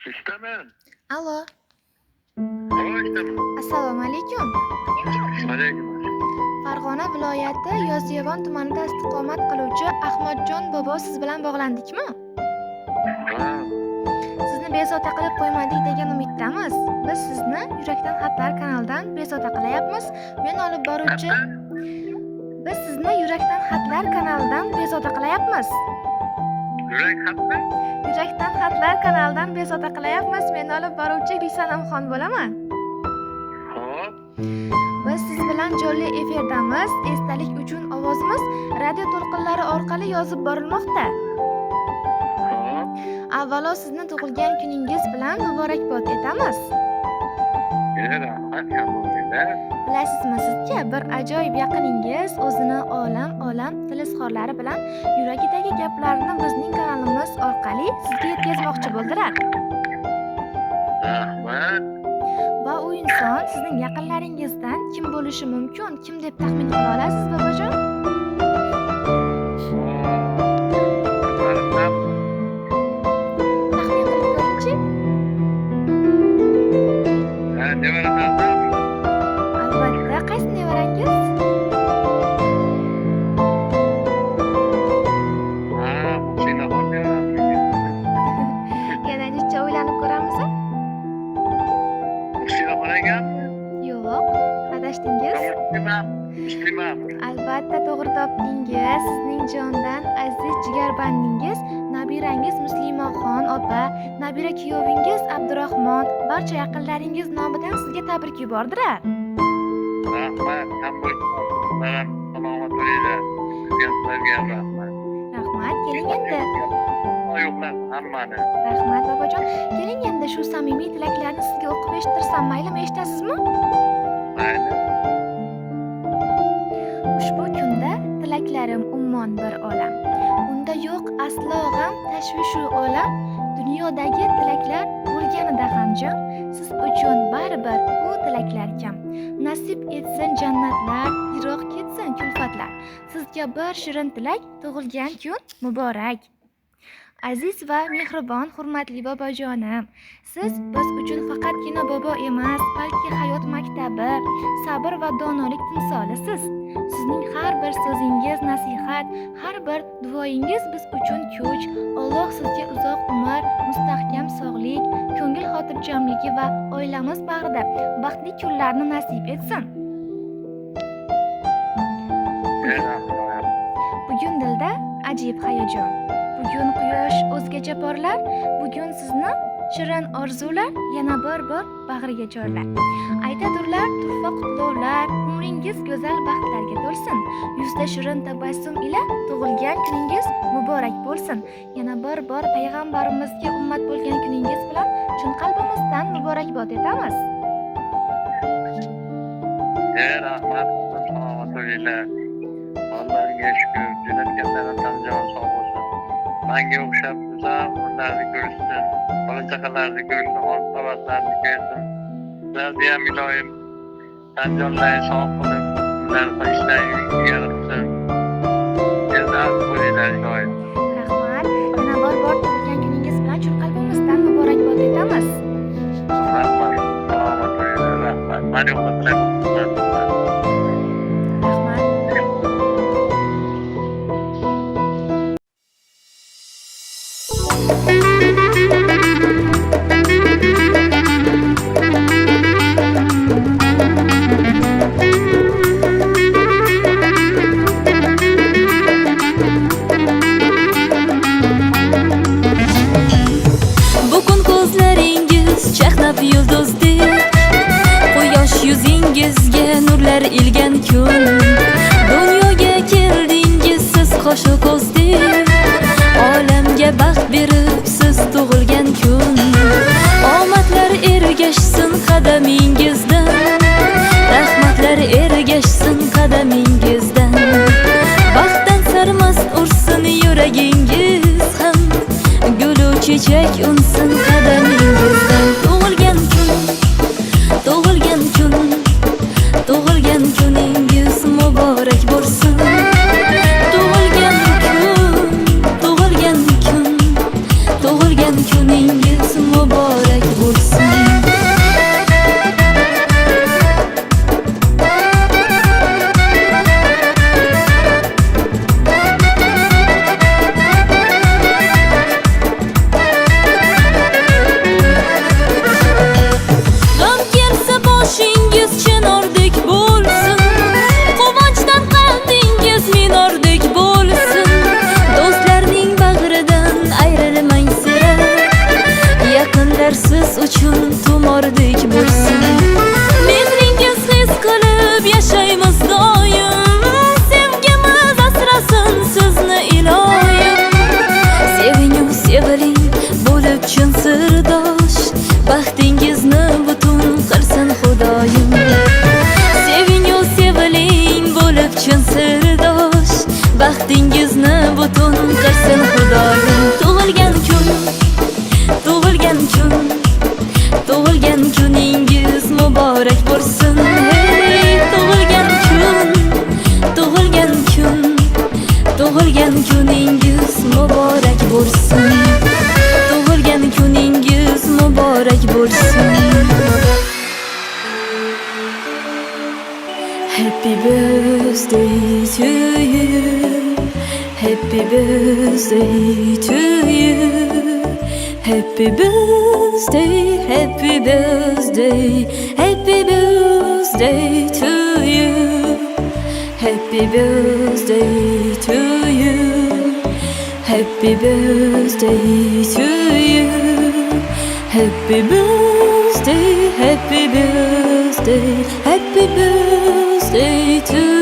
Ustaman. Allo, Eshitaman. assalomu alaykum. Alaykum. Farg'ona viloyati Yozyovon tumanida istiqomat qiluvchi Ahmadjon bobo siz bilan bog'landikmi? Ha, Sizni bezovta qilib qo'ymadik degan umiddamiz. Biz sizni Yurakdan xatlar kanalidan bezovta qilyapmiz. Men olib boruvchi Biz sizni Yurakdan xatlar kanalidan bezovta qilyapmiz. yurak xatmi? Yurakdan xatlar kanalidan bezovta qilyapmiz. Men olib boruvchi Gulsanamxon bo'laman. Xo'p. Biz siz bilan jonli efirdamiz. Esdalik uchun ovozimiz radio to'lqinlari orqali yozib borilmoqda. Xo'p. Avvalo sizni tug'ilgan kuningiz bilan muborakbod etamiz. Rahmat, alhamdulillah. Bilasizmi, sizga bir ajoyib yaqiningiz o'zini olam tilizxorlari bilan yuragidagi gaplarini bizning kanalimiz orqali sizga yetkazmoqchi bo'ldilar. Rahmat. Va u inson sizning yaqinlaringizdan kim bo'lishi mumkin? Kim deb taxmin qila olasiz, bobojon? Taxmin qilib ko'ringchi. Albatta, qaysi nevarangiz? Yana necha o'ylanib ko'ramiz? Yo'q, adashdingiz. Albatta to'g'ri topdingiz. Sizning jondan aziz jigarbandingiz nabirangiz Muslimaxon opa, nabira kuyovingiz Abdurahmon barcha yaqinlaringiz nomidan sizga tabrik yubordilar. Rahmat, salomat bo'linglar. Sizlarga rahmat. Rahmat, keling endi. Yo'qlar hammani. Rahmat bobojon. Keling endi shu samimiy tilaklarni sizga o'qib eshittirsam maylimi, eshitasizmi? Mayli. Ushbu kunda tilaklarim ummon bir olam. Unda yo'q aslo g'am, tashvishu olam. Dunyodagi tilaklar bo'lganida ham jon, siz uchun baribir bu tilaklar kam. Nasib etsin jannatlar, yiroq ketsin kulfatlar. Sizga bir shirin tilak, tug'ilgan kun muborak. Aziz va mehribon hurmatli bobojonim, siz biz uchun faqatgina bobo emas, balki hayot maktabi, sabr va donolik timsolisiz. Sizning har bir so'zingiz nasihat, har bir duoyingiz biz uchun kuch. Alloh sizga uzoq umr, mustahkam sog'lik, ko'ngil xotirjamligi va oilamiz bag'rida baxtli kunlarni nasib etsin. Bugun dilda ajib hayajon. Bugun quyosh o'zgacha porlar, bugun sizni shirin orzular yana bir bag'riga chorlar. Aytadurlar turfa qutlovlar, umringiz go'zal baxtlarga to'lsin. Yuzda shirin tabassum ila tug'ilgan kuningiz muborak bo'lsin. Yana bir payg'ambarimizga ummat bo'lgan kuningiz bilan chin qalbimizdan muborakbod etamiz. Rahmat, salomat bo'linglar. Allohga shukr, jo'natganlardan tanjon sog' bo'lsin. Menga o'xshab sizlar ularni ko'rsin, bola chaqalarni ko'rsin, oqibatlarni ko'rsin. Sizlarni ham iloyim tanjonlarni sog' qilib, ularni ishlarini yaratsin. Jazat bo'linglar iloyim. Rahmat. Yana bir tug'ilgan kuningiz bilan chin qalbimizdan muborakbod etamiz. Rahmat, salomat bo'linglar. Rahmat. Mani uxlatib Rahmat. Bugun ko'zlaringiz chaqnab yulduzdek, quyosh yuzingizga nurlar ilgan kun. Dunyoga keldingiz siz qoshu ko'zdek, olamga baxt berib siz tug'ilgan kun. Omadlar ergashsin qadamingizdan, rahmatlar ergashsin qadamingizdan. Baxtdan sarmast ursin yuragingiz ham, gulu chechak unsin qadamingizdan. Tug'ilgan kuningiz muborak bo'lsin. Tug'ilgan kuningiz muborak yaqinlar siz uchun tumordek bo'lsin. Mehringiz his qilib yashaymiz doim, sevgimiz asrasin sizni iloyim. Sevingu seviling bo'lib chin sirdosh, baxtingizni butun qilsin Xudoyim. Sevingu seviling bo'lib chin sirdosh, baxtingizni butun qilsin Xudoyim. Tug'ilgan kuningiz muborak bo'lsin. Hey, tug'ilgan kuningiz muborak bo'lsin. Tug'ilgan kuningiz muborak bo'lsin. Happy birthday to you. Happy birthday to you. Happy birthday, happy birthday, happy birthday to you. Happy birthday to you. Happy birthday to you. Happy birthday, happy birthday, happy birthday to you.